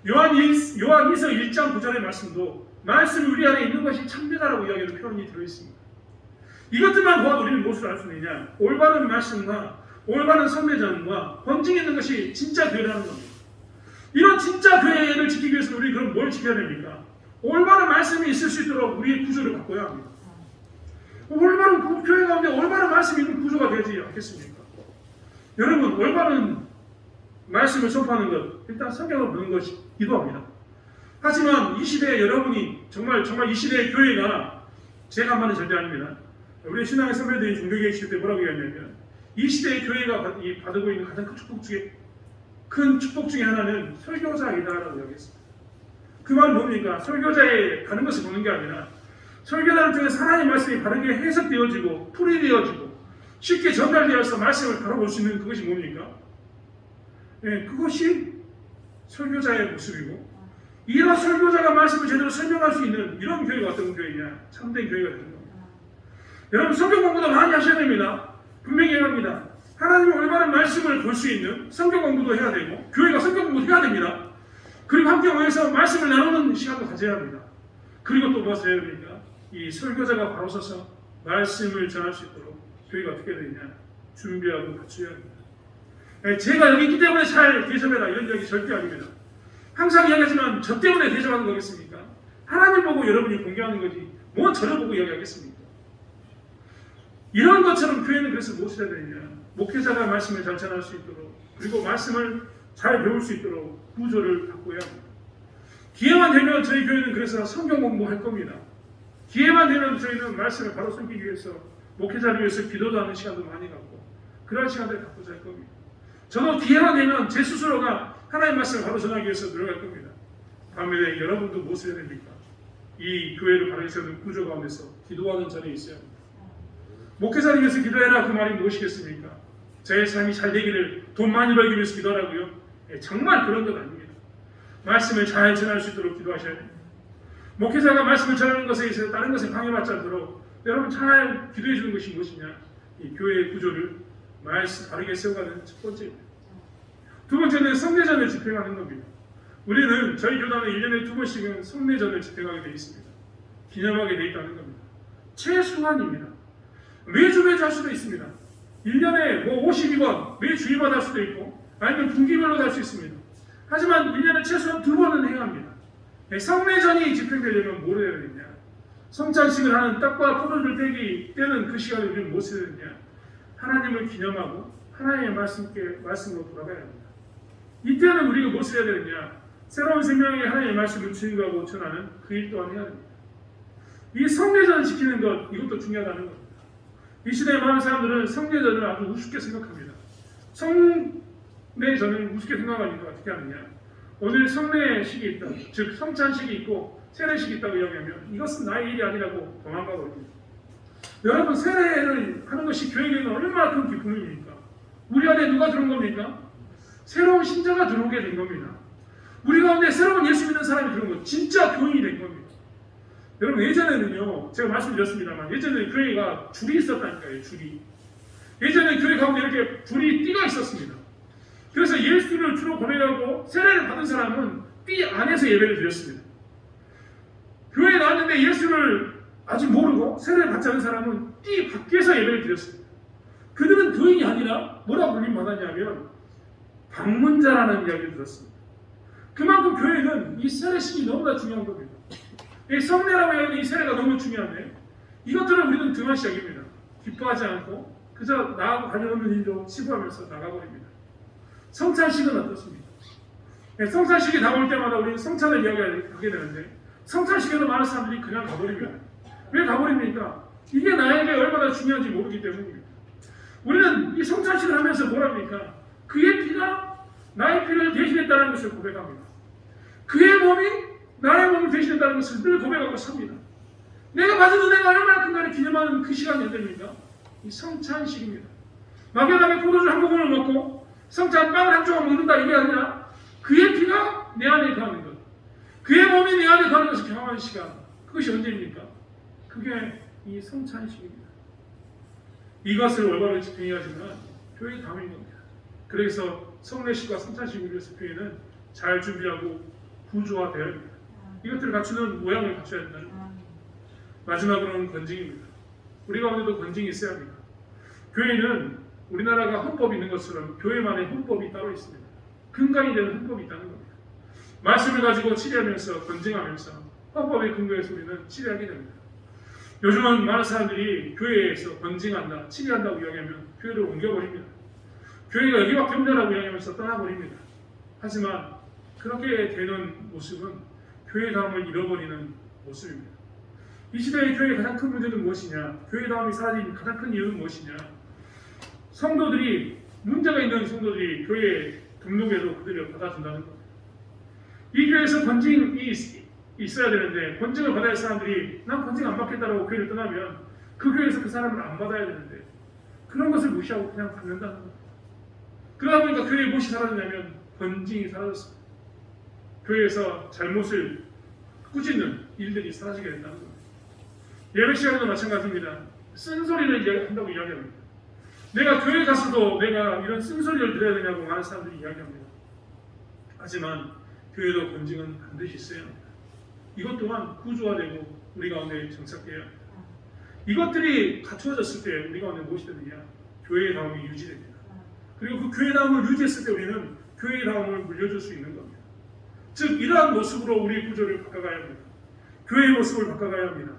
요한일서 1장 9절의 말씀도 말씀이 우리 안에 있는 것이 참되다라고 이야기하는 표현이 들어있습니다. 이것들만 보아도 우리는 무엇을 알 수 있느냐? 올바른 말씀과 올바른 선례전과 본증 있는 것이 진짜 교회라는 겁니다. 이런 진짜 교회를 지키기 위해서는 우리 그럼 뭘 지켜야 됩니까? 올바른 말씀이 있을 수 있도록 우리의 구조를 바꿔야 합니다. 올바른 교회 가운데 올바른 말씀이 있는 구조가 되지 않겠습니까? 여러분, 올바른 말씀을 전파하는 것, 일단 성경을 보는 것이 기도합니다. 하지만 이 시대에 여러분이 정말 이 시대의 교회가 제가 한 말은 절대 아닙니다. 우리 신앙의 선배들이 종교개혁 시대 때 뭐라고 얘기하냐면 이 시대의 교회가 받고 있는 가장 큰 축복 중에 하나는 설교자이다라고 이야기했습니다. 그 말은 뭡니까? 설교자에 가는 것을 보는 게 아니라 설교자를 통해서 하나님의 말씀이 바르게 해석되어지고 풀이되어지고 쉽게 전달되어서 말씀을 바라볼 수 있는 그것이 뭡니까? 네, 그것이 설교자의 모습이고 이런 설교자가 말씀을 제대로 설명할 수 있는 이런 교회가 어떤 교회냐? 참된 교회가 되는 겁니다. 여러분 성경 공부도 많이 하셔야 됩니다. 분명히 얘기합니다. 하나님의 올바른 말씀을 볼 수 있는 성경 공부도 해야 되고 교회가 성경 공부도 해야 됩니다. 그리고 함께 모여서 말씀을 나누는 시간도 가져야 합니다. 그리고 또 무엇을 해야 됩니까? 이 설교자가 바로 서서 말씀을 전할 수 있도록 교회가 어떻게 해야 되냐? 준비하고 갖춰야 합니다. 제가 여기 있기 때문에 잘 대접해라 이런 이야기 절대 아닙니다. 항상 이야기하지만 저 때문에 대접하는 거겠습니까? 하나님 보고 여러분이 공개하는 거지 뭐 저를 보고 이야기하겠습니까? 이런 것처럼 교회는 그래서 무엇을 해야 되느냐? 목회자가 말씀을 잘 전할 수 있도록 그리고 말씀을 잘 배울 수 있도록 구조를 바꿔야 합니다. 기회만 되면 저희 교회는 그래서 성경 공부할 겁니다. 기회만 되면 저희는 말씀을 바로 숨기기 위해서 목회자를 위해서 기도도 하는 시간도 많이 갖고 그런 시간들을 갖고자 할 겁니다. 저도 기회만 되면 제 스스로가 하나님의 말씀을 바로 전하기 위해서 노력할 겁니다. 반면에 여러분도 무엇을 해야 됩니까? 이 교회를 바로 세우는 구조 가운데서 기도하는 자리에 있어야 합니다. 목회자를 위해서 기도해라 그 말이 무엇이겠습니까? 저의 삶이 잘 되기를 돈 많이 벌기 위해서 기도하라고요? 정말 그런 것 아닙니다. 말씀을 잘 전할 수 있도록 기도하셔야 됩니다. 목회자가 말씀을 전하는 것에 있어서 다른 것에 방해받지 않도록 여러분 잘 기도해 주는 것이 무엇이냐? 이 교회의 구조를 말씀 바르게 세워가는 첫 번째입니다. 두 번째는 성례전을 집행하는 겁니다. 우리는 저희 교단은 1년에 2번씩은 성례전을 집행하게 되어 있습니다. 기념하게 되어 있다는 겁니다. 최소한입니다. 매주 할 수도 있습니다. 1년에 52번 매주일마다 할 수도 있고 아니면 분기별로도 할 수 있습니다. 하지만 1년에 최소한 2번은 해야 합니다. 성례전이 집행되려면 뭘 해야 되느냐? 성찬식을 하는 떡과 포도주를 떼는 그 시간에 우리는 무엇을 해야 되느냐? 하나님을 기념하고 하나님의 말씀으로 돌아가야 합니다. 이때는 우리가 무엇을 해야 되느냐? 새로운 생명의 하나님의 말씀을 증거하고 전하는 그 일 또한 해야 됩니다. 이 성례전을 지키는 것 이것도 중요하다는 겁니다. 이 시대의 많은 사람들은 성례전을 아주 우습게 생각합니다. 성례전을 우습게 생각하니까 어떻게 하느냐? 오늘 성례식이 있다, 즉 성찬식이 있고 세례식이 있다고 이야기하면 이것은 나의 일이 아니라고 도망가거든요. 여러분 세례를 하는 것이 교회에는 얼마나 큰 기쁨입니까? 우리 안에 누가 들어온 겁니까? 새로운 신자가 들어오게 된 겁니다. 우리 가운데 새로운 예수 믿는 사람이 들어온 것, 진짜 교인이 된 겁니다. 여러분 예전에는요, 제가 말씀드렸습니다만 예전에는 교회가 줄이 있었다니까요. 줄이. 예전에 교회 가운데 이렇게 줄이 띠가 있었습니다. 그래서 예수를 주로 고백하고 세례를 받은 사람은 띠 안에서 예배를 드렸습니다. 교회에 나왔는데 예수를 아직 모르고 세례를 받지 않은 사람은 띠 밖에서 예배를 드렸습니다. 그들은 교인이 아니라 뭐라고 불림받았냐면 방문자라는 이야기를 들었습니다. 그만큼 교회는 이 세례식이 너무나 중요한 겁니다. 이 성례라고 하는 이 세례가 너무 중요한데 이것들은 우리는 등한시작입니다. 기뻐하지 않고 그저 나하고 관련 없는 일로 치부하면서 나가버립니다. 성찬식은 어떻습니까? 성찬식이 다가올 때마다 우리는 성찬을 이야기하게 되는데 성찬식에도 많은 사람들이 그냥 가버립니다. 왜 가버립니까? 이게 나에게 얼마나 중요한지 모르기 때문입니다. 우리는 이 성찬식을 하면서 뭐랍니까? 그의 피가 나의 피를 대신했다는 것을 고백합니다. 그의 몸이 나의 몸을 대신했다는 것을 늘 고백하고 삽니다. 내가 받은 은혜가 얼마나 큰가를 기념하는 그 시간이 언제입니까? 이 성찬식입니다. 막연하게 포도주 한 모금을 먹고 성찬 빵을 한 조각 먹는다 이게 아니라 그의 피가 내 안에 거하는 것, 그의 몸이 내 안에 거하는 것을 경험하는 시간, 그것이 언제입니까? 그게 이 성찬식입니다. 이것을 올바로 집행해야지만 교회의 담인 겁니다. 그래서 성례식과 성찬식을 위해서 교회는 잘 준비하고 구조화되어야 합니다. 이것들을 갖추는 모양을 갖춰야 된다는 겁니다. 마지막으로는 건징입니다. 우리 가운데도 건징이 있어야 합니다. 교회는 우리나라가 헌법이 있는 것처럼 교회만의 헌법이 따로 있습니다. 근간이 되는 헌법이 있다는 겁니다. 말씀을 가지고 치리하면서 건징하면서 헌법의 근거에서 우리는 치리하게 됩니다. 요즘은 많은 사람들이 교회에서 건징한다, 치리한다고 이야기하면 교회를 옮겨버립니다. 교회가 여기밖에 없냐라고 이야기하면서 떠나버립니다. 하지만 그렇게 되는 모습은 교회다움을 잃어버리는 모습입니다. 이 시대의 교회의 가장 큰 문제는 무엇이냐? 교회다움이 사라진 가장 큰 이유는 무엇이냐? 성도들이, 문제가 있는 성도들이 교회에 등록해도 그들을 받아준다는 겁니다. 이 교회에서 건징이 있어야 되는데 건징을 받아야 할 사람들이 난 건징 안 받겠다라고 교회를 떠나면 그 교회에서 그 사람을 안 받아야 되는데 그런 것을 무시하고 그냥 받는다는 겁니다. 그러다 보니까 교회에 무엇이 사라지냐면 건징이 사라졌습니다. 교회에서 잘못을 꾸짖는 일들이 사라지게 된다는 겁니다. 예배 시간에도 마찬가지입니다. 쓴소리를 한다고 이야기합니다. 내가 교회 가서도 내가 이런 쓴소리를 들어야 되냐고 많은 사람들이 이야기합니다. 하지만 교회도 건징은 반드시 있어야 합니다. 이것 또한 구조화되고 우리 가운데 정착되어야 합니다. 이것들이 갖추어졌을 때 우리 가운데 무엇이 되느냐? 교회의 다움이 유지됩니다. 그리고 그 교회의 다움을 유지했을 때 우리는 교회의 다움을 물려줄 수 있는 겁니다. 즉 이러한 모습으로 우리 구조를 바꿔가야 합니다. 교회의 모습을 바꿔가야 합니다.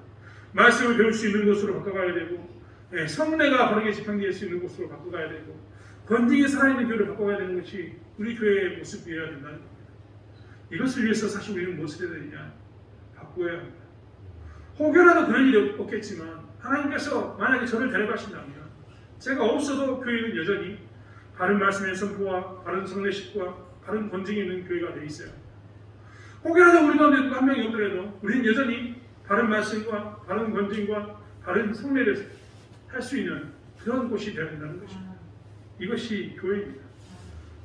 말씀을 배울 수 있는 곳으로 바꿔가야 되고 성례가 바르게 집행될 수 있는 곳으로 바꿔가야 되고 건징이 살아있는 교회를 바꿔가야 되는 것이 우리 교회의 모습이어야 된다는 겁니다. 이것을 위해서 사실 우리는 무엇을 해야 되느냐? 바꿔야 합니다. 혹여라도 그런 일이 없겠지만 하나님께서 만약에 저를 데려가신다면 제가 없어도 교회는 여전히 바른 말씀의 선포와 바른 성례식과 바른 건징이 있는 교회가 되어 있어요. 혹여라도 우리 가운데 누가 한 명이 없더라도 우리는 여전히 바른 말씀과 바른 건징과 바른 성례를 할 수 있는 그런 곳이 되어야 된다는 것입니다. 이것이 교회입니다.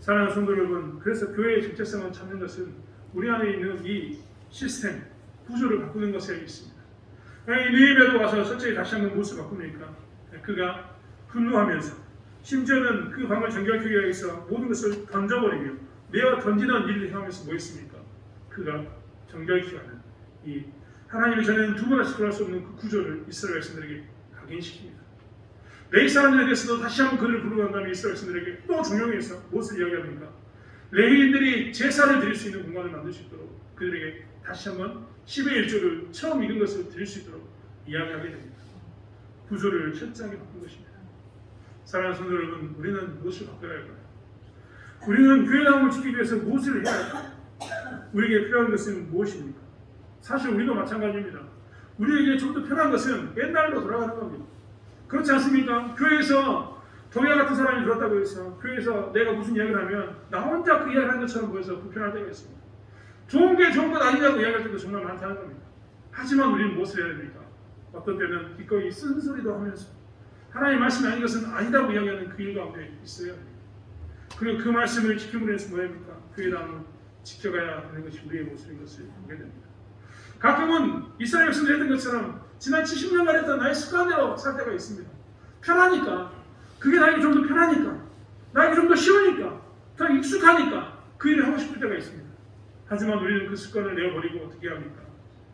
사랑하는 성도 여러분, 그래서 교회의 정체성을 찾는 것은 우리 안에 있는 이 시스템, 구조를 바꾸는 것에 있습니다. 느헤미야도 와서 철저히 다시 한번 무엇을 바꿉니까? 그가 분노하면서 심지어는 그 방을 정결하기 위해서 모든 것을 던져버리며 내어 던지는 일을 행하면서 뭐 했습니까? 그가 정결케 하는 이 하나님이 전에는 두 번씩 돌아갈 수 없는 그 구조를 이스라엘 백성들에게 각인시킵니다. 레위 사람들에 대해서도 다시 한번 그를 부르고 난 다음에 이스라엘 백성들에게 또 중용해서 무엇을 이야기합니까? 레위인들이 제사를 드릴 수 있는 공간을 만들 수 있도록 그들에게 다시 한번 10의 1조를 처음 익은 것을 드릴 수 있도록 이야기하게 됩니다. 구조를 철저하게 바꾼 것입니다. 사랑하는 성도 여러분, 우리는 무엇을 바꿔야 할까요? 우리는 교회다움을 지키기 위해서 무엇을 해야 할까요? 우리에게 필요한 것은 무엇입니까? 사실 우리도 마찬가지입니다. 우리에게 좀 더 편한 것은 옛날로 돌아가는 겁니다. 그렇지 않습니까? 교회에서 동야 같은 사람이 들었다고 해서 교회에서 내가 무슨 이야기를 하면 나 혼자 그 이야기를 하는 것처럼 보여서 불편할 때가 있습니다. 좋은 게 좋은 것 아니냐고 이야기할 때도 정말 많다는 겁니다. 하지만 우리는 무엇을 해야 됩니까? 어떤 때는 기꺼이 쓴소리도 하면서 하나님의 말씀이 아닌 것은 아니다고 이야기하는 그 일 가운데 있어야 합니다. 그리고 그 말씀을 지킴으로 해서 뭐합니까? 교회다움을 지켜가야 하는 것이 우리의 모습인 것을 보게 됩니다. 가끔은 이스라엘 백성들이 했던 것처럼 지난 70년간 했던 나의 습관대로 살 때가 있습니다. 편하니까, 그게 나에게 좀 더 편하니까, 나에게 좀 더 쉬우니까, 더 익숙하니까 그 일을 하고 싶을 때가 있습니다. 하지만 우리는 그 습관을 내어버리고 어떻게 합니까?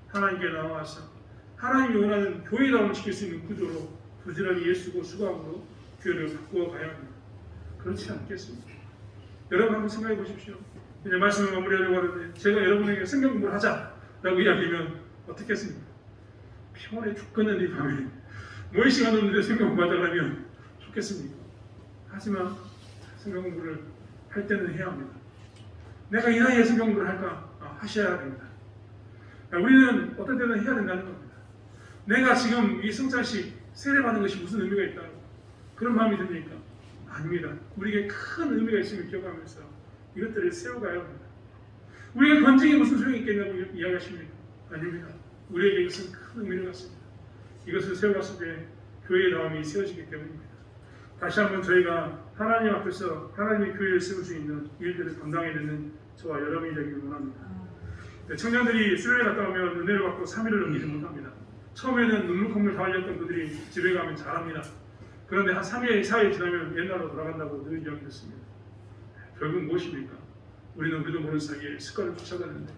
하나님께 나와서 하나님이 원하는 교회다움을 지킬 수 있는 구조로 부지런히 예수고 수고함으로 교회를 바꾸어 가야 합니다. 그렇지 않겠습니까? 여러분 한번 생각해 보십시오. 이제 말씀을 마무리하려고 하는데 제가 여러분에게 성경 공부를 하자라고 이야기하면 어떻겠습니까? 평온해 죽겠는데 이 밤에 뭐 이 시간 없는데 성경 공부하자 그러면 좋겠습니까? 하지만 성경 공부를 할 때는 해야 합니다. 내가 이 나이에 성경 공부를 할까? 하셔야 됩니다. 우리는 어떤 때는 해야 된다는 겁니다. 내가 지금 이 성찬식 세례받는 것이 무슨 의미가 있다 그런 마음이 듭니까? 아닙니다. 우리에게 큰 의미가 있음을 기억하면서 이것들을 세워가야 합니다. 우리의 건징이 무슨 소용이 있겠냐고 이야기하십니까? 아닙니다. 우리에게 이것은 큰 의미를 갖습니다. 이것을 세워갔을 때 교회의 다움이 세워지기 때문입니다. 다시 한번 저희가 하나님 앞에서 하나님의 교회를 세울 수 있는 일들을 감당해야 되는 저와 여러분이 되기를 원합니다. 청년들이 수련회 갔다 오면 은혜를 받고 3일을 넘기지 못합니다. 처음에는 눈물 콧물 다 흘렸던 그들이 집에 가면 잘합니다. 그런데 한 3일, 4일 지나면 옛날로 돌아간다고 늘 이야기했습니다. 결국 무엇입니까? 우리는 우리도 모르는 사이에 습관을 쫓아가는데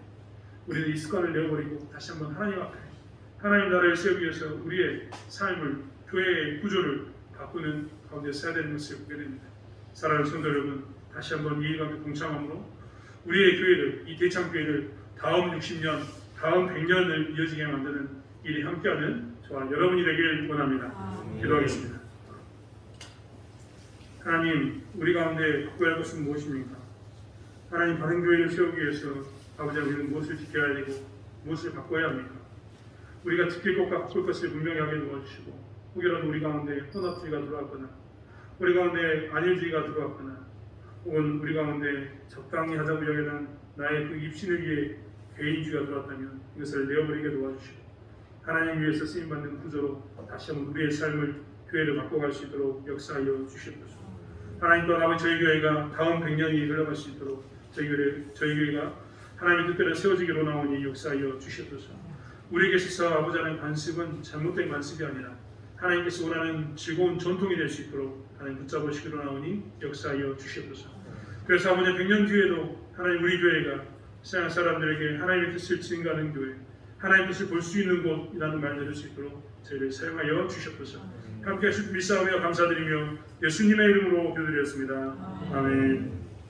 우리는 이 습관을 내어버리고 다시 한번 하나님 앞에 하나님 나라를 세우기 위해서 우리의 삶을 교회의 구조를 바꾸는 가운데 서야 되는 것을 보게 됩니다. 사랑하는 성도 여러분, 다시 한번 이 일감에 동참함으로 우리의 교회를, 이 대창교회를 다음 60년, 다음 100년을 이어지게 만드는 일이 함께하는 저와 여러분이 되길 원합니다. 기도하겠습니다. 하나님, 우리 가운데 바꿔야 할 것은 무엇입니까? 하나님, 바른 교회를 세우기 위해서 아버지, 우리는 무엇을 지켜야 되고 무엇을 바꿔야 합니까? 우리가 지킬 것과 바꿀 것을 분명히 하게 도와주시고 혹여라도 우리 가운데 혼합주의가 들어왔거나 우리 가운데 안일주의가 들어왔거나 혹은 우리 가운데 적당히 하자고 여기는 나의 그 입신을 위해 개인주의가 들어왔다면 이것을 내어버리게 도와주시고 하나님 위해서 쓰임받는 구조로 다시 한번 우리의 삶을 교회를 바꿔갈 수 있도록 역사하여 주시옵소서. 하나님 또한 아버지 저희 교회가 다음 100년이 흘러갈 수 있도록 저희 교회가 하나님의 뜻대로 세워지기로 나오니 역사하여 주시옵소서. 우리에게 있어서 아버지 하나님 관습은 잘못된 관습이 아니라 하나님께서 원하는 즐거운 전통이 될 수 있도록 하나님 붙잡으시기로 나오니 역사하여 주시옵소서. 그래서 아버지 100년 뒤에도 하나님 우리 교회가 세상 사람들에게 하나님의 뜻을 증가하는 교회, 하나님의 뜻을 볼 수 있는 곳이라는 말 들을 수 있도록 저희를 사용하여 주시옵소서. 함께 하신 밀사하며 감사드리며 예수님의 이름으로 기도드렸습니다. 아멘.